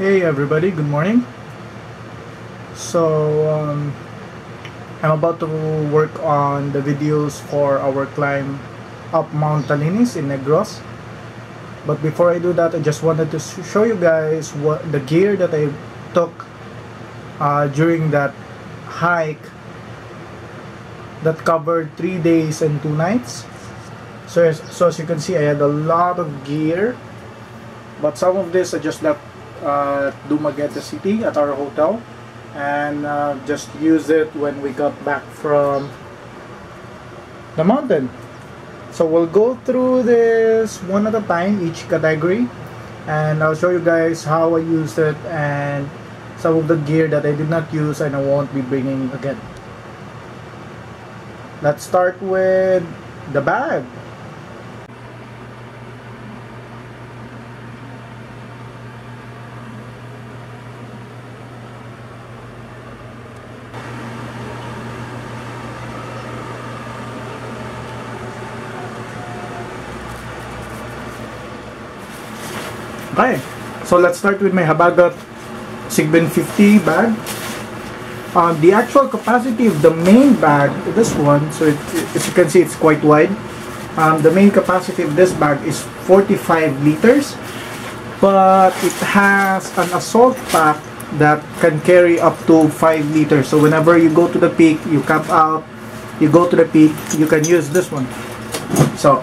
Hey everybody, good morning. I'm about to work on the videos for our climb up Mount Talinis in Negros. But before I do that, I just wanted to show you guys what the gear that I took during that hike that covered 3 days and 2 nights. So as you can see, I had a lot of gear, but some of this I just left Dumaguete City at our hotel, and just use it when we got back from the mountain. So we'll go through this one at a time, each category, and I'll show you guys how I used it and some of the gear that I did not use and I won't be bringing again. Let's start with the bag. Okay, so let's start with my Habagat Sigbin 50 bag. The actual capacity of the main bag, this one, so as you can see, it's quite wide. The main capacity of this bag is 45 liters, but it has an assault pack that can carry up to 5 liters. So whenever you go to the peak, you camp out, you go to the peak, you can use this one. So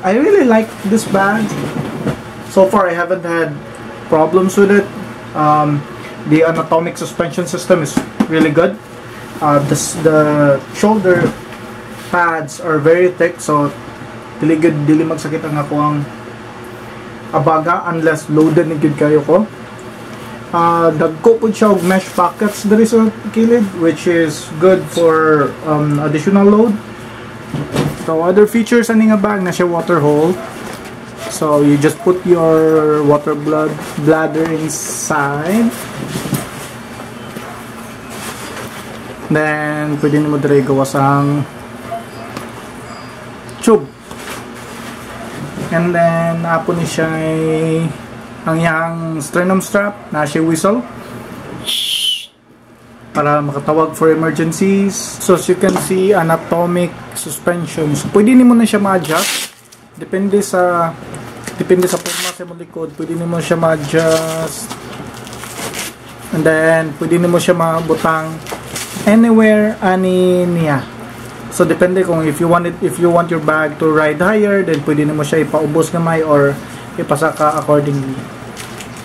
I really like this bag. So far, I haven't had problems with it. The anatomic suspension system is really good. The shoulder pads are very thick, so dili magsakit ang ako ang abaga unless loaded na gid kayo ko. Dagko po siya og mesh pockets diri sa kilid, which is good for additional load. So other features ani nga bag na siya water hole. So you just put your water bladder inside. Then pwede nimo dire gawas ang tube. And then apo ni siya ang yang sternum strap na siya whistle para makatawag for emergencies. So as you can see, anatomic suspensions. Pwede nimo na siya ma-adjust. Depende sa forma sa mong likod, pwede nimo siya ma-adjust, and then pwede nimo siya mabutang anywhere ani niya. So depende kung if you want your bag to ride higher, then pwede nimo siya ipaubos gamay or ipasaka accordingly.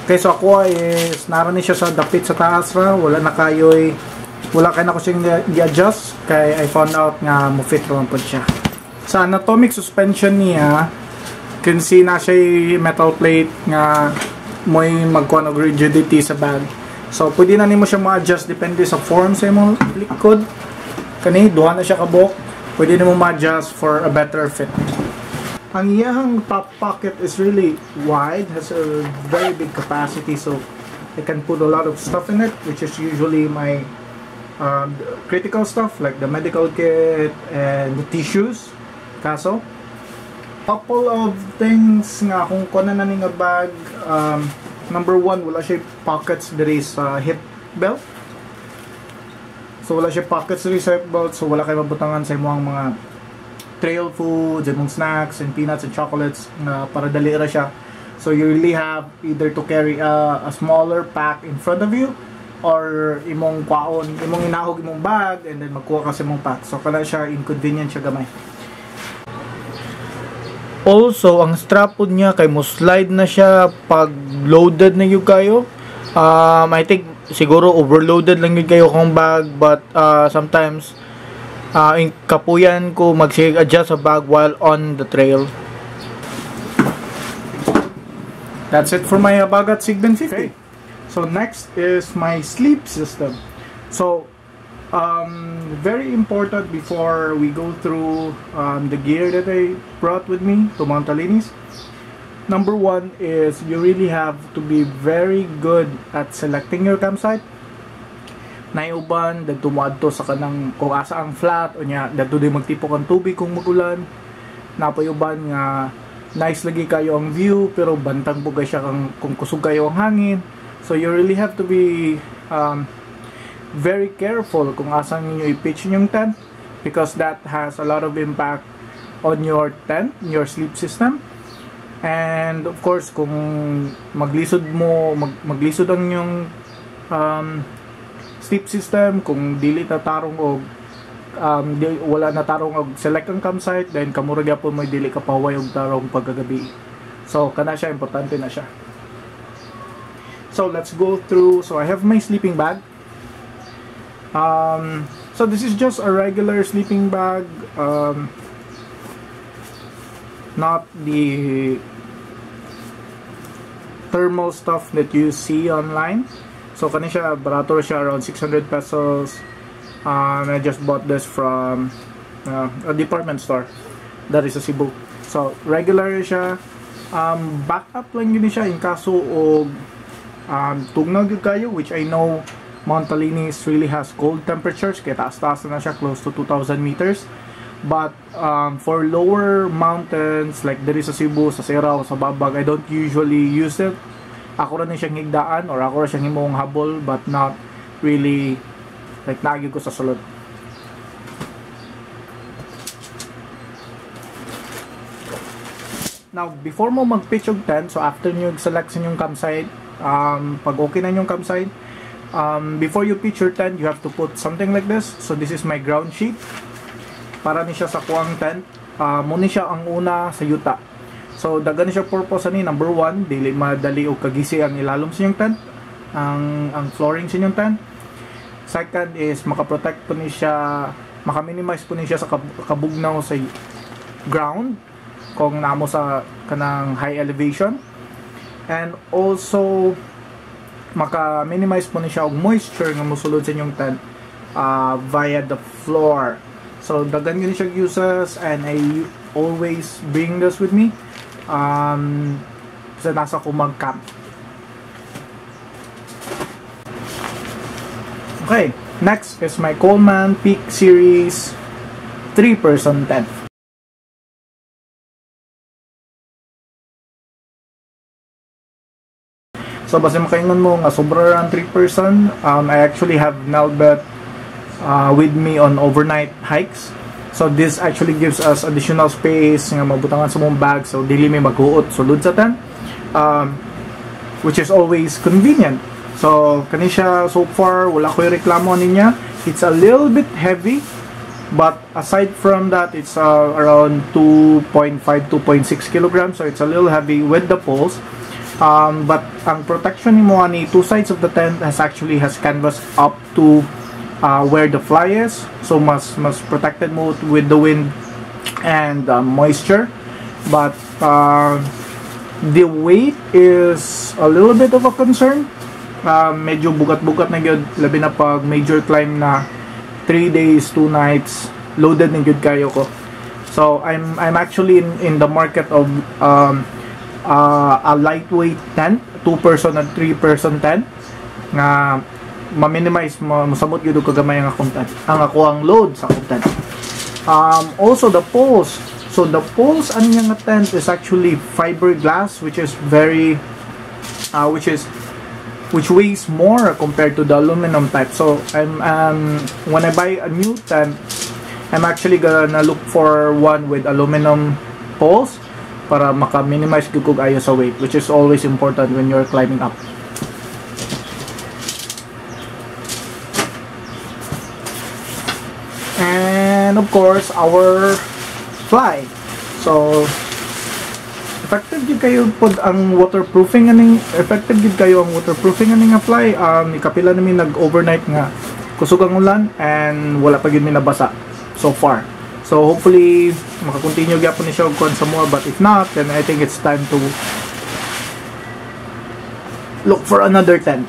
Okay, so ako is narani siya sa dapit sa taas ra, wala kay na ko siyang i-adjust kay I found out nga mo fit ron pod siya. Sa anatomic suspension niya, can see na siya metal plate nga mo'y magkuha ng rigidity sa bag. So pwede na nimo siya ma-adjust depende sa form sa imong likod. Kani duha na siya kabok, pwede nimo ma-adjust for a better fit. Ang iyang top pocket is really wide, has a very big capacity, so I can put a lot of stuff in it, which is usually my critical stuff like the medical kit and the tissues. Kaso couple of things nga kung kunan na ni nga bag, number one, wala siya pockets diri sa hip belt. So wala siya pockets diri sa hip belt, so wala kay mabutangan sa imong mga trail foods, imong snacks and peanuts and chocolates na para dali ra siya. So you really have either to carry a smaller pack in front of you or imong kwaon, imong inahog imong bag and then magkuha ka sa imong pack. So kala siya inconvenient siya gamay. Also, ang strap pod niya kay mo slide na siya pag loaded na yung kayo. I think siguro overloaded lang yung kayo kong bag, but sometimes in kapuyan ko mag-adjust sa bag while on the trail. That's it for my Habagat Sigbin 50. Okay. So next is my sleep system. So very important before we go through the gear that I brought with me to Mount Talinis. Number one is you really have to be very good at selecting your campsite. Naiuban, dagtumuadto sa kanang kung asa ang flat o nya, dagto di magtipok ang tubig kung magulan. Napayuban nga nice lagi kayo ang view pero bantang bugay siya kung kusog kayo ang hangin. So you really have to be very careful kung asan niyo i-pitch yung tent, because that has a lot of impact on your tent, your sleep system. And of course, kung maglisod ang yung sleep system, kung dili tatarong og wala na tarong og select ang campsite, then kamura gyapon mo dili ka paway og tarong pagkagabi. So kana siya, importante na siya. So let's go through. So I have my sleeping bag. So this is just a regular sleeping bag, not the thermal stuff that you see online. So kani siya, barato siya, around 600 pesos. I just bought this from a department store that is sa Cebu. So regular siya, backup lang yun siya in kaso og tugnaw gyud kayo, which I know Mount Talinis really has cold temperatures, kaya taas-taas na siya, close to 2,000 meters. But for lower mountains like diri sa Cebu, sa Serao, sa Babag, I don't usually use it. Ako rin siyang higdaan or ako rin siyang himong habol, but not really like nagyo ko sa sulod. Now, before mo mag-pitch yung tent, so after nyo select sa inyong campsite, pag okay na yung campsite, before you pitch your tent, you have to put something like this. So this is my ground sheet. Para ni siya sa kuang tent. Muna siya ang una sa yuta. So dagan siya purpose ani, number 1, dili madali o kagisi ang ilalom sa inyong tent, ang flooring sa inyong tent. Second is makaprotect po ni siya, maka-minimize po ni siya sa kabugnaw sa ground kung namo sa kanang high elevation. And also maka-minimize po ni siya og moisture nga mosulod sa inyong tent via the floor. So dagan gyud siya uses, and I always bring this with me sa nasa ko mag-camp. Okay, next is my Coleman Peak Series 3-person tent. So basta makaingon mo nga sobra ran 3-person, I actually have Melbet with me on overnight hikes. So this actually gives us additional space nga mabutangan sa mong bag, so dili may maghuot sulod sa tent, which is always convenient. So kani siya, so far wala ko reklamo niya. It's a little bit heavy, but aside from that, it's around 2.5 2.6 kilograms, so it's a little heavy with the poles. But ang protection mo ani two sides of the tent has canvas up to where the fly is, so mas protected mo with the wind and moisture. But the weight is a little bit of a concern. Medyo bugat-bugat na gyud, labi na pag major climb na 3 days 2 nights loaded na gyud kayo ko. So I'm actually in the market of a lightweight tent, 2-person and 3-person tent nga ma-minimize masamot gyud kagamay ang akong tent, ang ako ang load sa akong tent. Also the poles, so the poles anya nga tent is actually fiberglass, which is very which weighs more compared to the aluminum type. So when I buy a new tent, I'm actually gonna look for one with aluminum poles para maka-minimize gugug ayo sa weight, which is always important when you're climbing up. And of course, our fly. So effective gid kayo pod ang waterproofing aning nga fly. Ikapila namin nag-overnight nga kusog ang ulan and wala pa gid mi nabasa so far. So hopefully maka-continue gyapon ni siya og kon sa more, but if not, then I think it's time to look for another tent.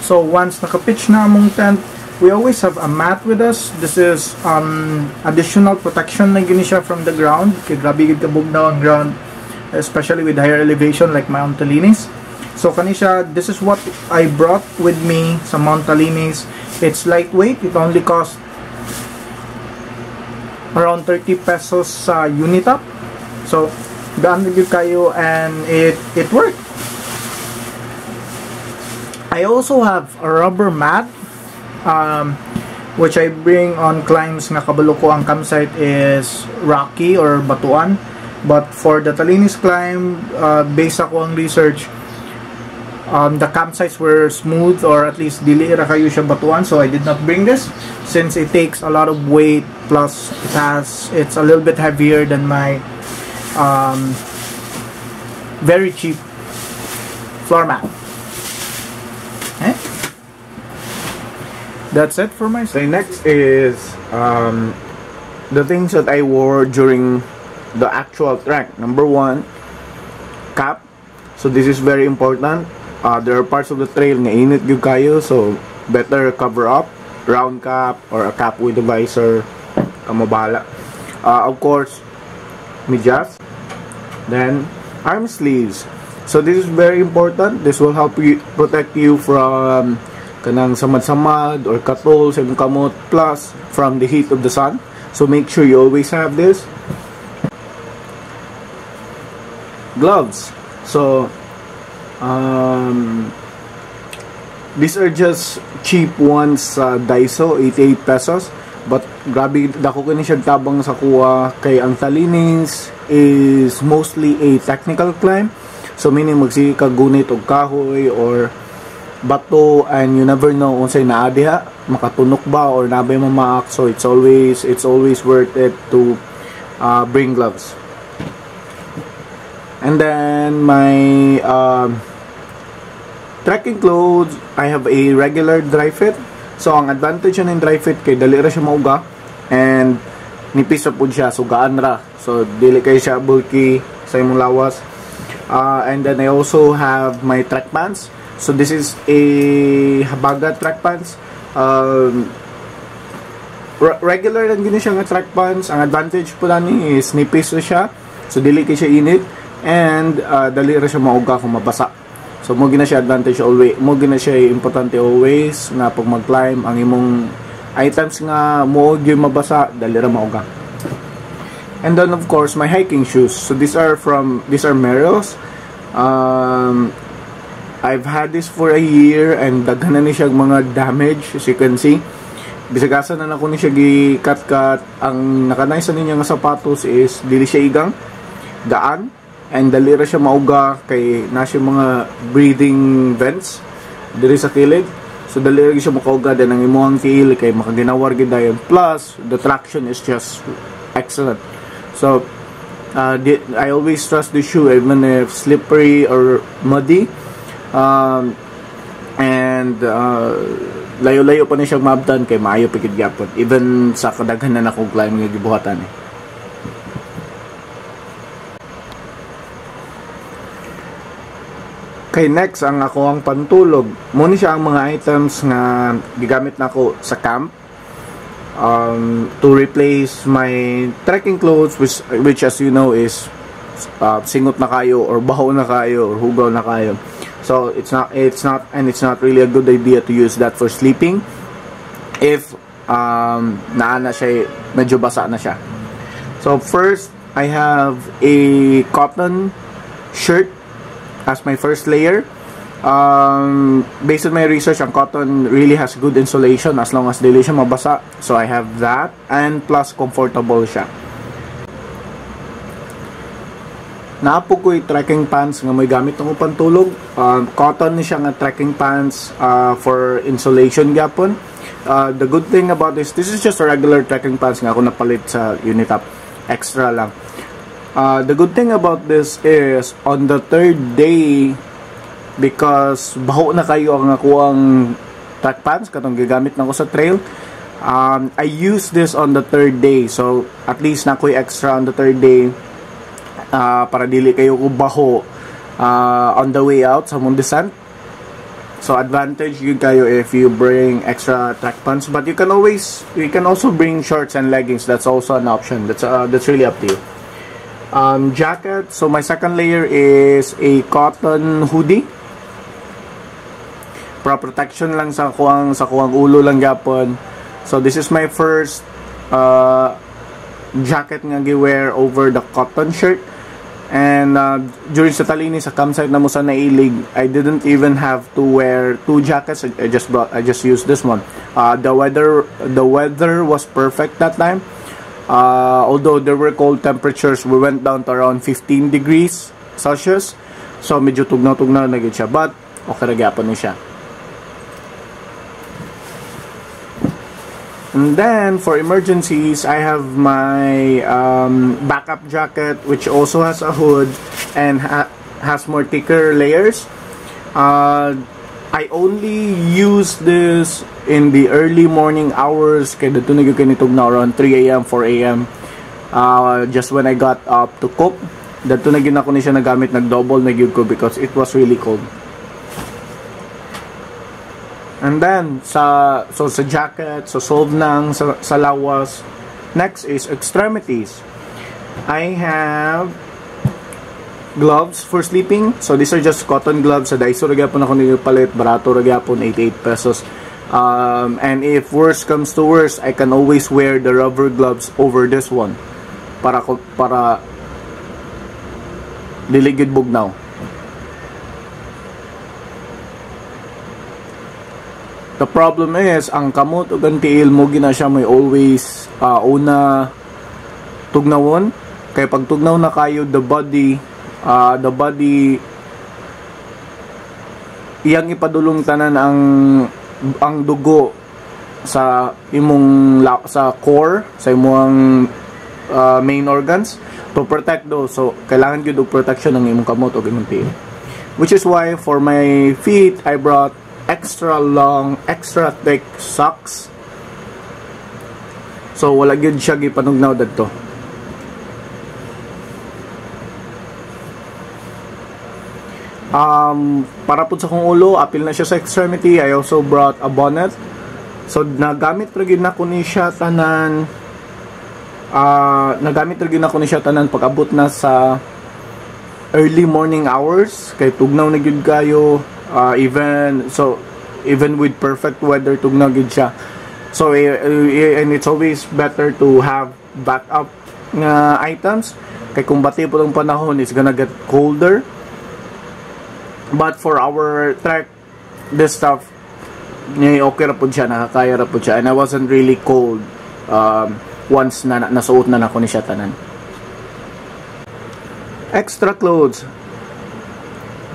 So once naka-pitch na among tent, we always have a mat with us. This is additional protection na gini siya from the ground. Kay grabe gid kabugnaw ang ground, especially with higher elevation like Mount Talinis. So kani siya, this is what I brought with me sa Mount Talinis. It's lightweight. It only costs around 30 pesos sa Unitop. So, gaan nyo kayo and it worked. I also have a rubber mat which I bring on climbs nga kabalo ko ang campsite is rocky or batuan. But for the Talinis climb, based ako ang research, the campsites were smooth or at least dili ra kayo siya batuan, so I did not bring this since it takes a lot of weight, plus it's a little bit heavier than my very cheap floor mat. That's it for my So next is the things that I wore during the actual trek. Number one, cap. So this is very important. There are parts of the trail nga init gyud kayo, so better cover up, round cap or a cap with a visor, kamo bahala. Of course, medyas, then arm sleeves. So this is very important. This will help you protect you from kanang samad-samad or katol sa imong kamot, plus from the heat of the sun. So make sure you always have this. Gloves. So these are just cheap ones sa Daiso, 88 pesos, but grabe dako kini siya tabang sa kuha kay ang Talinis is mostly a technical climb. So meaning magsige ka gunit og kahoy or bato and you never know unsay naa diha, makatunok ba or nabay mamaak. So it's always worth it to bring gloves. And then my trekking clothes, I have a regular dry fit. So ang advantage ng dry fit kay dali ra siya mauga and nipis ra pud siya, so gaan ra. So dili kay siya bulky sa imong lawas. And then I also have my trek pants. So this is a habaga trek pants. Regular lang gini siya nga trek pants. Ang advantage po ni is nipis ra siya, so dili kay siya init. And dali ra siya mauga kung mabasa. So mo gina siya advantage always, mo gina siya importante always na pag mag-climb ang imong items nga mo gyud mabasa, dali ra mauga. And then of course my hiking shoes. So these are Merrell's. I've had this for a year and daghan na ni siya mga damage, as you can see. Bisagasan na nako ni siya gi-cut. Ang nakanay sa niya nga sapatos is dili siya igang, gaan, and dali ra siya mauga kay na siya mga breathing vents diri sa kilid. So dali ra siya makauga din ang imong kiil kay makaginawar gid dayon. Plus the traction is just excellent. So I always trust the shoe even if slippery or muddy. And layo-layo pa ni siya mabtan kay maayo pikit gyapon even sa kadaghan na akong climb nga gibuhatan eh. Okay, next ang ako ang pantulog. Muna siya ang mga items nga gigamit nako sa camp to replace my trekking clothes, which as you know is singot na kayo or baho na kayo or hugaw na kayo. So it's not really a good idea to use that for sleeping if naana siya, medyo basa na siya. So first, I have a cotton shirt as my first layer. Based on my research, ang cotton really has good insulation as long as dili siya mabasa. So I have that, and plus comfortable siya. Naapo ko'y trekking pants nga may gamit ng pantulog. Cotton ni siya nga trekking pants for insulation gyapon. The good thing about this is just a regular trekking pants nga ako napalit sa Unitop. Extra lang. The good thing about this is on the third day, because baho na kayo ang nakuang track pants katong gigamit na ko sa trail, I use this on the third day. So at least na ko'y extra on the third day para dili kayo ko baho on the way out sa mong descent. So advantage yun kayo if you bring extra track pants, but you can also bring shorts and leggings. That's also an option. That's really up to you. Jacket. So my second layer is a cotton hoodie. para protection lang sa kuwang ulo lang gyapon. So this is my first jacket nga gi-wear over the cotton shirt. And during sa Talinis, sa campsite na mo sa nailig, I didn't even have to wear 2 jackets. I just used this one. The weather was perfect that time. Although there were cold temperatures, we went down to around 15 degrees Celsius. So medyo tugnaw-tugnaw na gid siya, but okay ra gyapon ni siya. And then, for emergencies, I have my backup jacket, which also has a hood and has more thicker layers. I only use this in the early morning hours, kaya dito nagyug kanitog na around 3 a.m., 4 a.m. Just when I got up to cook. Dito nagyun ako ni siya nagamit, nag-double nagyug ko because it was really cold. And then, sa jacket, so solve nang sa lawas. Next is extremities. I have gloves for sleeping. So these are just cotton gloves. Sa Daiso ragyapon ako nipalit. Barato ragyapon, 88 pesos. And if worse comes to worse, I can always wear the rubber gloves over this one. Para diligid bugnaw. The problem is, ang kamot o gantiil mo gina siya may always una tugnawon. Kaya pag tugnaw na kayo, the body iyang ipadulong tanan ang dugo sa sa core, sa imong main organs to protect those. So kailangan gyud og protection ng imong kamot o imong tiil. Which is why for my feet, I brought extra long, extra thick socks. So wala gyud siya gipanugnaw dadto. Para pud sa kong ulo, apil na siya sa extremity. I also brought a bonnet. So nagamit ra gyud nako ni siya tanan. Pag abot na sa early morning hours, kay tugnaw na gyud kayo. Even with perfect weather, tugnaw gid siya. So and it's always better to have backup items kay kung bati po ang panahon, it's gonna get colder. But for our trek, this stuff okay ra pud siya, nakakaya ra pud siya, and I wasn't really cold once na nasuot na nako ni siya tanan. Extra clothes.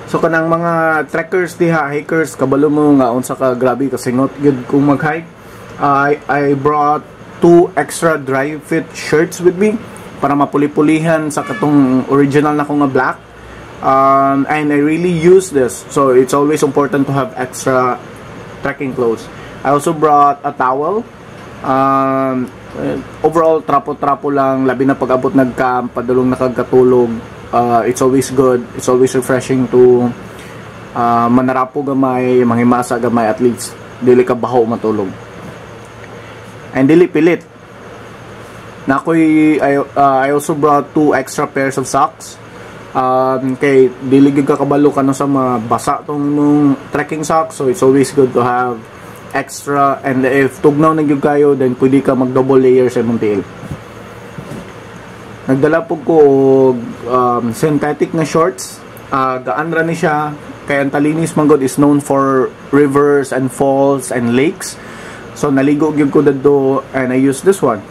So kanang mga trekkers diha, hikers, kabalo mo nga unsa ka grabe kasi not good kung mag-hike. I brought 2 extra dry fit shirts with me para mapuli-pulihan sa katong original na ko nga black. And I really use this. So it's always important to have extra trekking clothes. I also brought a towel. Overall trapo-trapo lang, labi na pag-abot nag-camp, padulong nakagkatulog. It's always good, it's always refreshing to manarapo gamay, manghimasa gamay, at least dili ka baho matulog and dili pilit na I also brought 2 extra pairs of socks kay dili gyud ka kabalo kano sa mabasa tong mong trekking socks. So it's always good to have extra, and if tugnaw na gyud kayo, then pwede ka mag double layer sa imong tiil. Nagdala po ko synthetic na shorts. Gaan ra ni siya. Kaya ang Talinis manggod is known for rivers and falls and lakes. So naligo gyud ko dadto, and I use this one.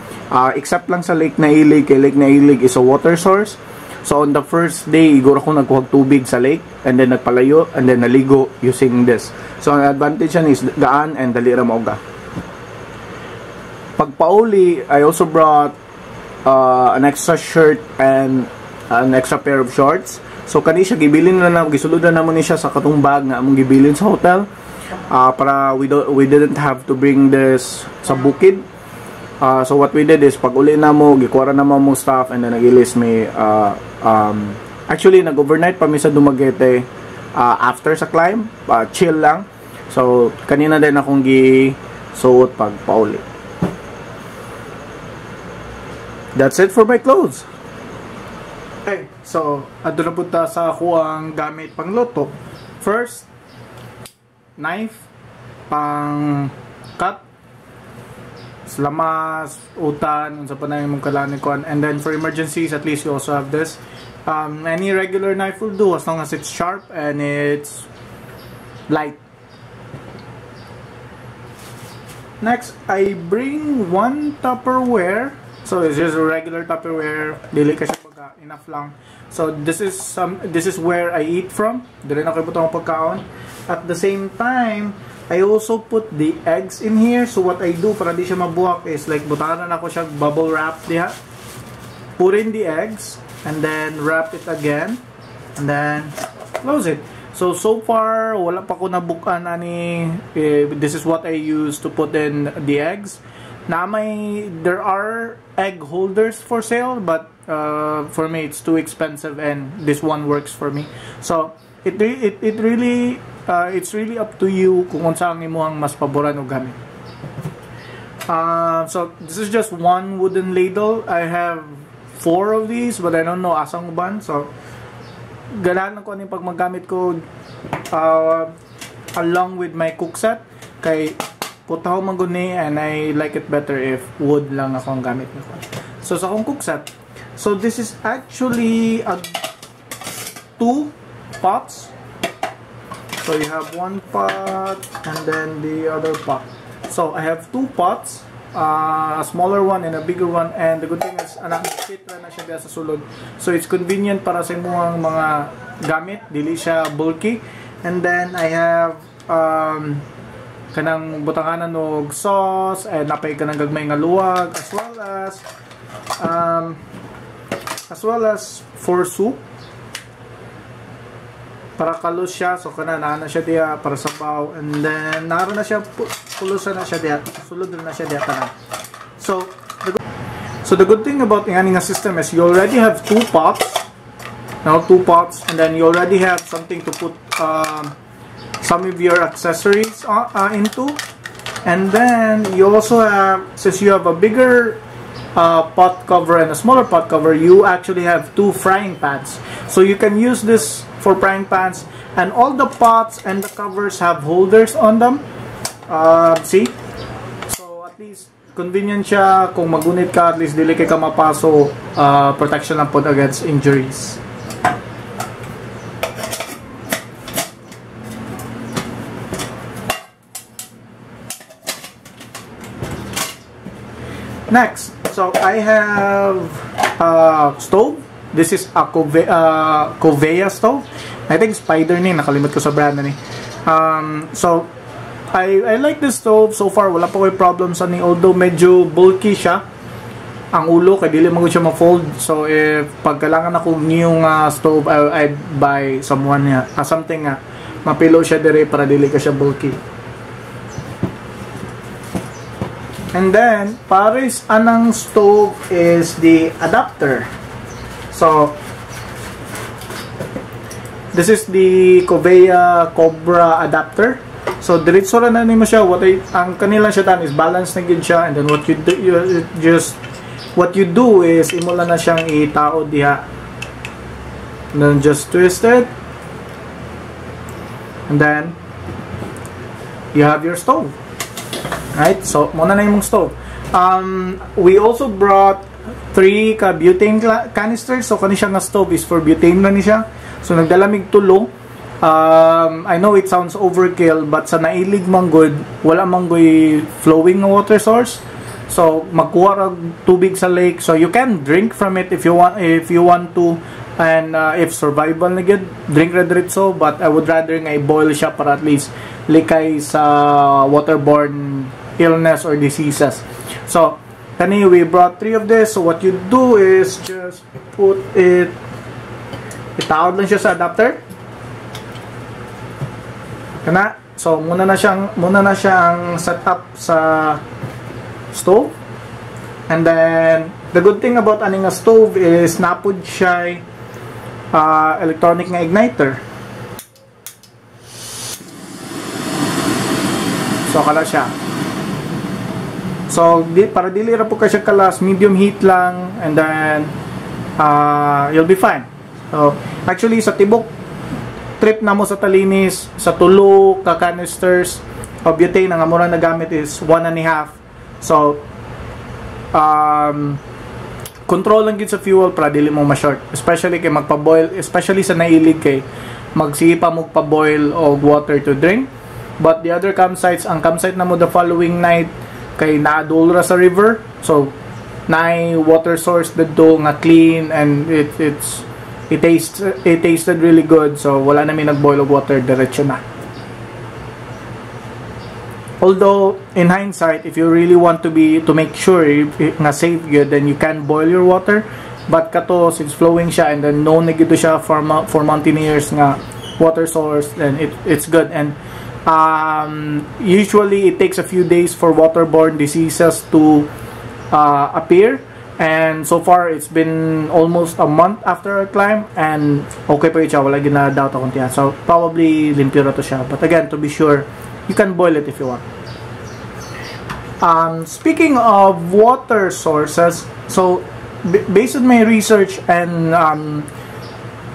Except lang sa Lake Nailig, kay Lake Nailig is a water source. So on the first day, iguro ko nagkuhag tubig sa lake, and then nagpalayo, and then naligo using this. So ang advantage yan is gaan and dali ra mauga. Pagpauli, I also brought an extra shirt and an extra pair of shorts. So kani siya gibilin na gisulod na namo ni siya sa katong bag nga among gibilin sa hotel, para we didn't have to bring this sa bukid. So what we did is pag uli na mo gikuha na mo stuff, and then nagilis may actually nag-overnight pa mi sa Dumaguete after sa climb, chill lang. So kanina din akong gisuot pag pauli. That's it for my clothes. Okay, so adto na punta sa ako ang gamit pang luto. First, knife. pang cut, lamas, utan, unsa pa na imong kailangan kuan. And then for emergencies, at least you also have this. Any regular knife will do as long as it's sharp and it's light. Next, I bring one Tupperware. So it's just a regular Tupperware. Dili kasi pagka enough lang. So this is where I eat from. Dili na kayo butang pagkaon. At the same time, I also put the eggs in here. So what I do para di siya mabuwak is like butanan ako siya bubble wrap diha. Put in the eggs and then wrap it again and then close it. So far wala pa ko nabukan ani. This is what I use to put in the eggs. There are egg holders for sale, but for me it's too expensive and this one works for me. So it really it's really up to you kung unsa ang imuhang mas paboran o gamit. So this is just one wooden ladle. I have 4 of these, but I don't know asang uban. So ganahan ko ani pag maggamit ko along with my cook set kay putaw man gud ni, and I like it better if wood lang ako ang gamit nako. So sa akong cook set, so this is actually 2 pots. So you have one pot and then the other pot. So I have 2 pots, a smaller one and a bigger one, and the good thing is anak fit na siya sa sulod. So it's convenient para sa imuhang mga gamit, dili siya bulky. And then I have kanang butanganan og sauce and napay kanang gagmay nga luwag, as well as for soup para kalos siya. So kana na siya diya para sa baw, and then naaro na siya pulusan na siya diya, sulod na siya diya tanan. So the good thing about yung nga system is you already have 2 pots. Now 2 pots, and then you already have something to put some of your accessories into. And then you also have, since you have a bigger pot cover and a smaller pot cover, you actually have 2 frying pans. So you can use this for frying pans, and all the pots and the covers have holders on them. See? So at least convenient siya kung magunit ka, at least dili kay ka mapaso, protection lang po against injuries. Next, so I have stove. This is a Covea stove. I think Spider ni, nakalimot ko sa brand na ni. So I like this stove so far. Wala pa ko problem sa ni, although medyo bulky siya ang ulo kay dili man siya ma-fold. So if pagkailangan ako ngayong stove, I'd buy something mapilo siya dire para dili ka siya bulky. And then, pares anang stove is the adapter. So, this is the Covea Cobra adapter. So, diretso ra na nimo siya. Ang kanila siya tan is balance na gid siya, and then what you do is imo lang na siyang itao diha. And then just twist it. And then you have your stove. Right? So, muna na yung stove. We also brought 3 butane canisters. So, kani siya nga stove is for butane na ni siya. So, nagdalamig tulo. I know it sounds overkill, but sa nailig manggod, wala manggoy flowing water source. So, magkuha ra tubig sa lake. So, you can drink from it if you want to. And if survival na gid, drink ra diretso. But I would rather nga i-boil siya para at least likay sa waterborne illness or diseases. So, we brought 3 of this. So, what you do is just put it, itawad lang siya sa adapter. Kana. So, muna na siyang set up sa stove. And then, the good thing about aning nga stove is napod siya electronic nga igniter. So, kala siya. So, para dili ra po ka siya kalas, medium heat lang, and then you'll be fine. So, actually, sa tibok trip na mo sa Talinis, sa tulo ka canisters, o butane ang amura nagamit is 1.5. So control lang gid sa fuel para dili mo ma-short, especially kay magpa-boil, especially sa nailig kay magsige pa mo pa-boil og water to drink. But the other campsites, ang campsite na mo the following night kay naadul ra sa river, so naay water source dito nga clean, and it tasted really good, so wala na mi nag-boil og water, diretso na. Although in hindsight, if you really want to make sure nga safe good, then you can boil your water. But kato, since flowing siya and then known na gito siya for mountaineers nga water source, then it's good. And usually it takes a few days for waterborne diseases to appear. And so far, it's been almost a month after our climb, and okay pa yun siya, wala gina-doubt akong tiyan. So probably limpyo na to siya. But again, to be sure, you can boil it if you want. Speaking of water sources, so based on my research and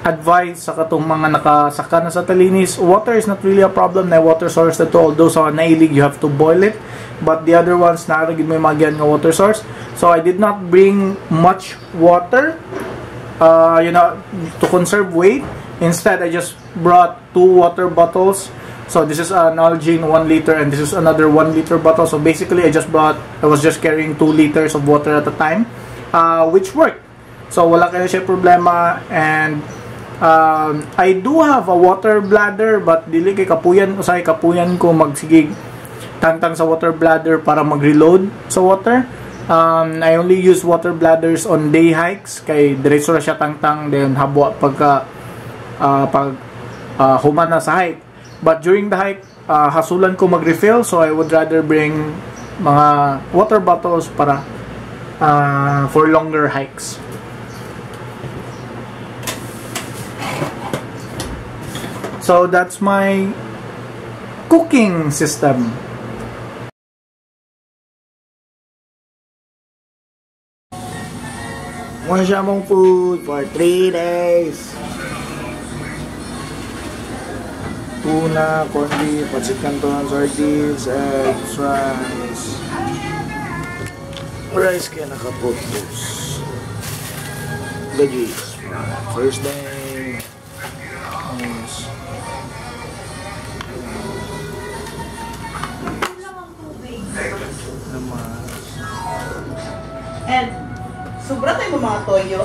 advice sa katong mga nakasaka na sa Talinis, water is not really a problem na water source na to. Although sa nailig, you have to boil it. But the other ones, naragid mo yung mga nga water source. So I did not bring much water, to conserve weight. Instead, I just brought 2 water bottles. So this is an Algene 1 liter, and this is another 1 liter bottle. So basically, I was just carrying 2 liters of water at a time, which worked. So wala kaya siya problema. And I do have a water bladder, but dili kay kapuyan ko magsigig tangtang sa water bladder para mag-reload sa water. I only use water bladders on day hikes kay diretso na siya tangtang, then habwa pag human na sa hike. But during the hike, hasulan ko mag-refill, so I would rather bring mga water bottles para for longer hikes. So that's my cooking system. Muna siya mong food for 3 days. Tuna, corned beef, pancit canton, sardines, eggs, rice. Rice kaya nakaputos. Veggies. First day. Yes. And sobra tayo mga toyo.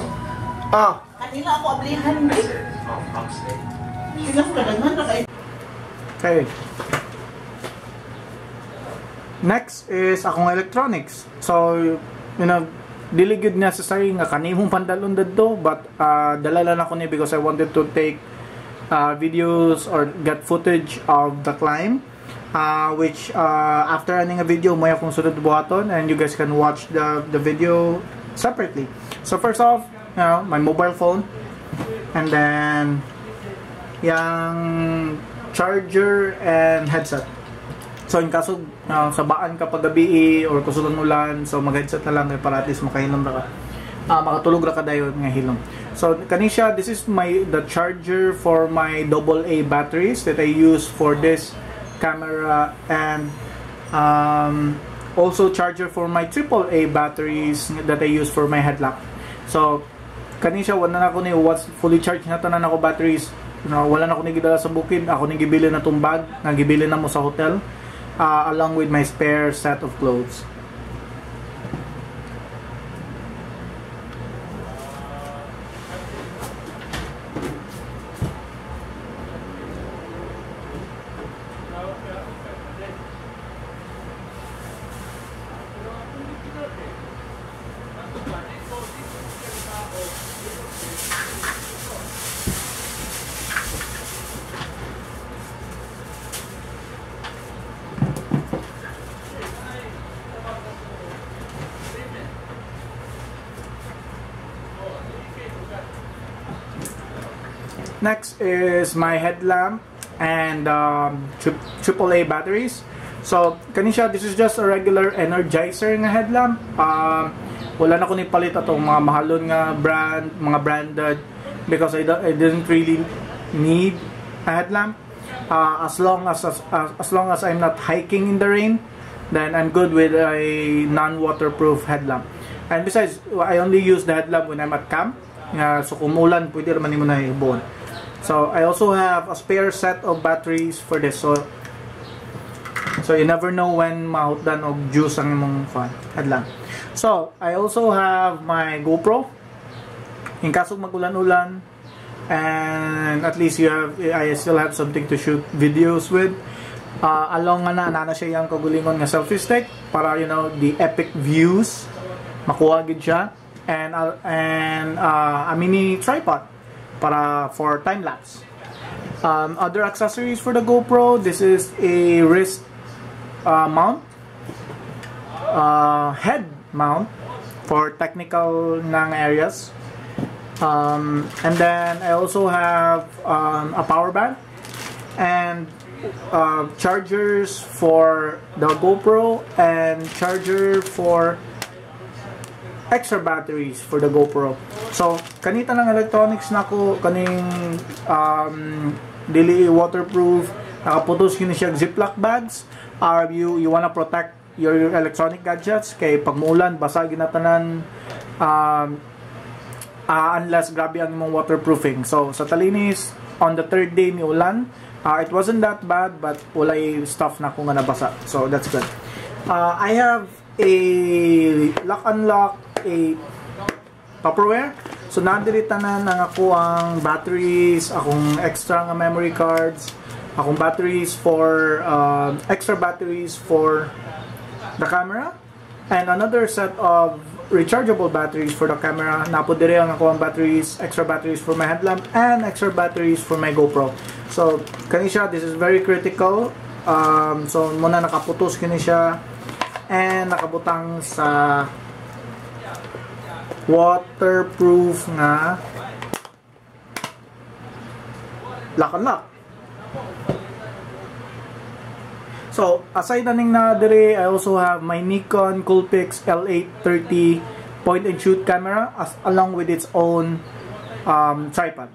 Ah! Kanila ako ablihan din. Sila ko kadaghan na kayo. Okay. Next is akong electronics. So, dili good necessary nga kanimong pandalon dadto, but dala lang ako ni because I wanted to take videos or get footage of the climb, which after running a video may akong sunod buhaton, and you guys can watch the video separately. So first off, my mobile phone, and then yung charger and headset. So in kaso sabaan ka paggabi or kusog ng ulan, so mag-headset na lang para at least makahilom ra ka. Makatulog ra ka dayon nga hilom. So kanisha, this is the charger for my AA batteries that I use for this camera, and also charger for my AAA batteries that I use for my headlamp. So kanisha, wala na ako ni once fully charged na tanan ako batteries. Wala na ako ni gidala sa bukid, ako ni gibili na tong bag nga gibili na mo sa hotel, along with my spare set of clothes. Next is my headlamp and AAA batteries. So kanisha, this is just a regular energizer nga headlamp. Wala na ko ni palit atong mga mahalon nga brand, mga branded, because I didn't really need a headlamp. As long as I'm not hiking in the rain, then I'm good with a non-waterproof headlamp. And besides, I only use the headlamp when I'm at camp. So kung umulan, pwede naman mo na ibuon. So I also have a spare set of batteries for this. So you never know when mahutdan og juice ang imong headlamp. So I also have my GoPro. In kaso magulan-ulan, and at least I still have something to shoot videos with. Along nga na siya yung kagulingon nga selfie stick para the epic views makuha gid siya, and a mini tripod for time lapse. Other accessories for the GoPro, this is a wrist mount, head mount for technical areas. And then I also have a power bank and chargers for the GoPro and charger for extra batteries for the GoPro. So kanita ng electronics nako kaning dili waterproof, nakaputos yun siya ziplock bags. You wanna protect your electronic gadgets kay pag muulan basag ginatanan, unless grabe ang mong waterproofing. So sa Talinis, on the third day ni ulan, it wasn't that bad, but walay stuff na ko nga nabasa. So that's good. I have a lock-unlock, a Tupperware. So nadiri tanan ang ako ang batteries, akong extra nga memory cards, akong batteries for extra batteries for the camera, and another set of rechargeable batteries for the camera. Napo dire ang ako ang batteries, extra batteries for my headlamp and extra batteries for my GoPro. So kani siya, this is very critical. So muna nakaputos kini siya and nakabutang sa waterproof nga lock-and-lock. So aside naning na dire, I also have my Nikon Coolpix L830 point and shoot camera along with its own tripod.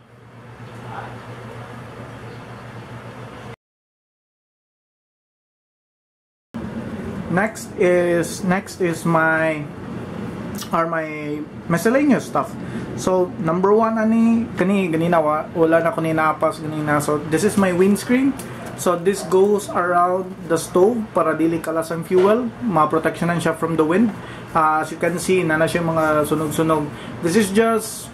Next is my miscellaneous stuff. So number one ganina wala na ko ni napas ganina. So this is my windscreen. So this goes around the stove para dili kalas ang fuel, ma-protectionan siya from the wind. As you can see, na siya mga sunog-sunog. This is just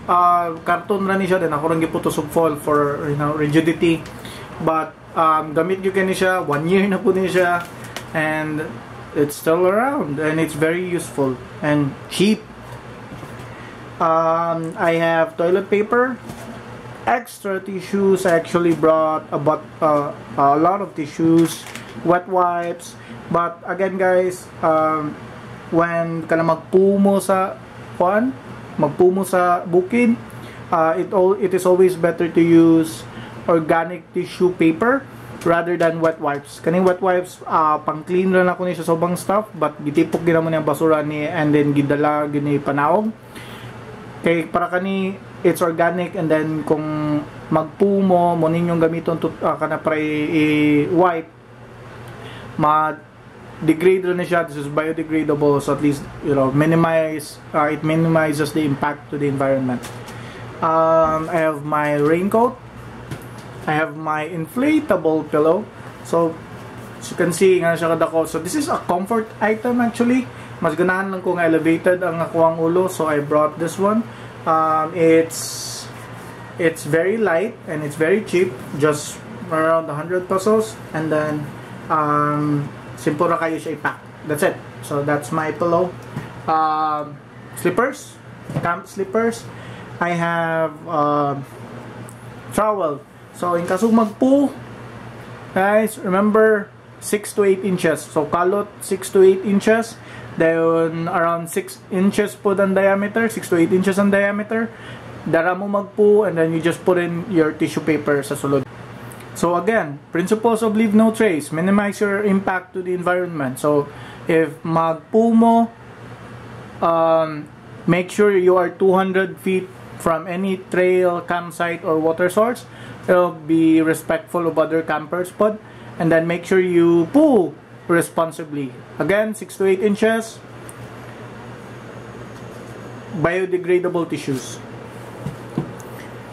carton ra ni siya, then ako rin giputos og foil for rigidity. But gamit gyud kani siya, 1 year na po ni siya, and it's still around and it's very useful and cheap. I have toilet paper, extra tissues. I actually brought a lot of tissues, wet wipes. But again guys, when kana magpumo sa bukid, it is always better to use organic tissue paper rather than wet wipes. Kaning wet wipes, pang clean ra na ko ni sa sobang stuff, but gitipok gina mo ni ang basura ni and then gidala gini panaog. Kay para kani it's organic, and then kung magpumo mo ninyong gamiton kana para i-wipe, ma-degrade na siya. This is biodegradable, so at least it minimizes the impact to the environment. I have my raincoat. I have my inflatable pillow. So as you can see nga siya kadako. So this is a comfort item actually. Mas ganahan lang kung elevated ang ako ang ulo, so I brought this one. It's very light and it's very cheap, just around 100 pesos, and then simple ra kayo siya i-pack. That's it. So that's my pillow. Slippers, camp slippers. I have trowel. So in kaso magpo, guys, remember 6 to 8 inches. So kalot 6 to 8 inches. Then around 6 inches po ang diameter, 6 to 8 inches ang diameter. Dara mo magpo, and then you just put in your tissue paper sa sulod. So again, principles of leave no trace. Minimize your impact to the environment. So if magpo mo, make sure you are 200 feet from any trail, campsite, or water source. Be respectful of other campers, and then make sure you poo responsibly. Again, 6 to 8 inches. Biodegradable tissues.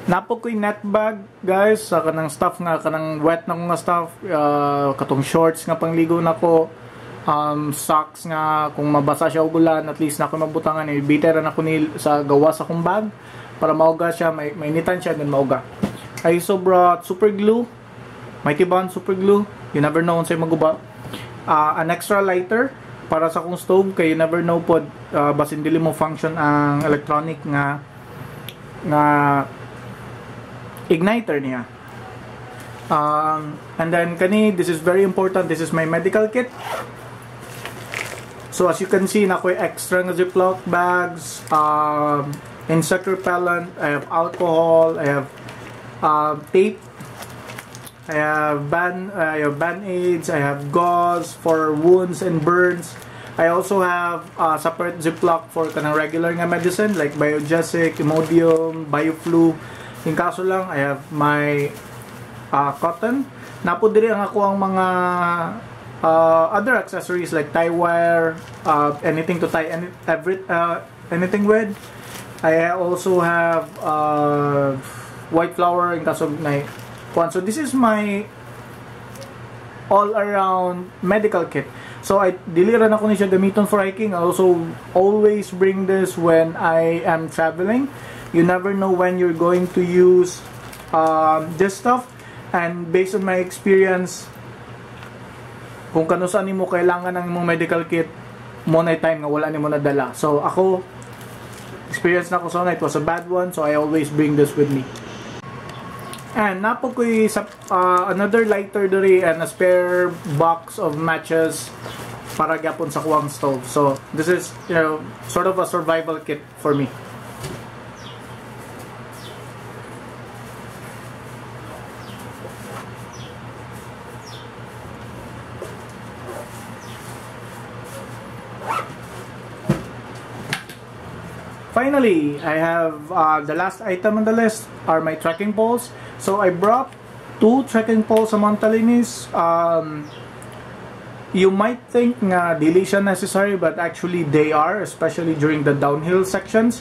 Napo ko'y net bag, guys, sa kanang stuff nga, kanang wet na nga stuff, katong shorts nga pangligo na ko, socks nga, kung mabasa siya og ulan, at least na ko mabutangan, biteran ako ni sa gawa sa kong bag, para mauga siya, mainitan siya, then mauga. I also brought super glue, Mighty Bond super glue, you never know unsay maguba. An extra lighter, para sa kong stove, kay you never know pod, basin dili mo function ang electronic nga igniter niya. And then this is very important, this is my medical kit. So as you can see, na ko'y extra nga Ziploc bags, insect repellent, I have alcohol, I have tape, I have band-aids, I have gauze for wounds and burns. I also have separate Ziploc for kanang regular nga medicine like Biogesic, Imodium, Bioflu. In kaso lang, I have my cotton. Napo diri ang ako ang mga other accessories like tie wire, anything to tie anything with. I also have white flour in kaso na kuan. So this is my all-around medical kit. So I diliran ako ni siya gamiton for hiking. I also always bring this when I am traveling. You never know when you're going to use this stuff, and based on my experience, kung kano saan mo kailangan ng imong medical kit, mo na time nga wala nimo nadala. So ako, experience na ko so na it was a bad one, so I always bring this with me. And napo ko'y another lighter diri and a spare box of matches para gyapon sa kuwang stove. So this is, you know, sort of a survival kit for me. Finally, I have the last item on the list are my trekking poles. So I brought 2 trekking poles sa Talinis. You might think nga dili siya necessary, but actually they are, especially during the downhill sections.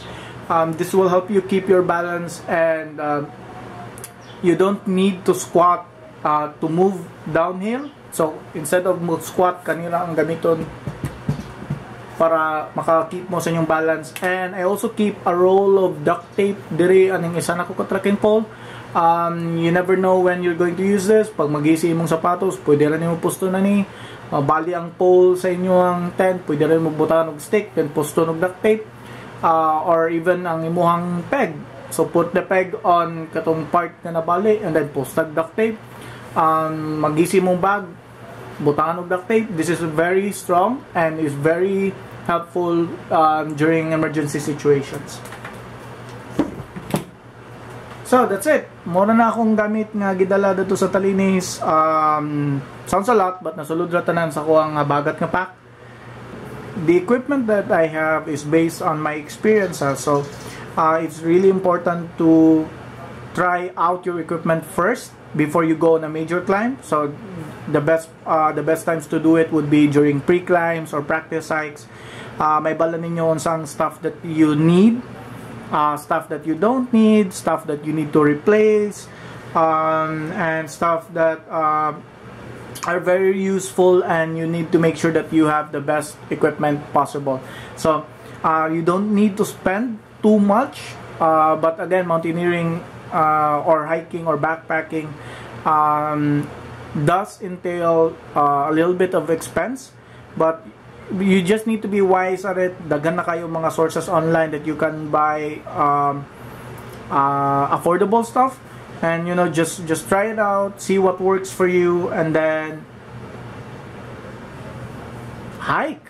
This will help you keep your balance, and you don't need to squat to move downhill. So instead of squat, kanila ang gamiton para maka-keep mo sa inyong balance. And I also keep a roll of duct tape diri aning isa na ko ka trekking pole. You never know when you're going to use this. Pag mag-isi imong sapatos, pwede rin mo pusto na ni bali ang pole sa inyong tent, pwede rin mo butan og stick then pusto og duct tape, or even ang imuhang peg. So put the peg on katong part na nabali and then post duct tape. Mag-isi mong bag, butangan og duct tape. This is very strong and is very helpful during emergency situations. So that's it. Mura na akong gamit nga gidala dito sa Talinis. Sounds a lot, but nasulod ra tanan sa kuang bagat nga pack. The equipment that I have is based on my experiences. So it's really important to try out your equipment first before you go on a major climb. So the best times to do it would be during pre-climbs or practice hikes. May bala ninyo on some stuff that you need, stuff that you don't need, stuff that you need to replace, and stuff that are very useful, and you need to make sure that you have the best equipment possible. So you don't need to spend too much, but again, mountaineering or hiking or backpacking does entail a little bit of expense, but you just need to be wise at it. Daghan na kayo mga sources online that you can buy affordable stuff, and you know, just try it out, see what works for you, and then hike.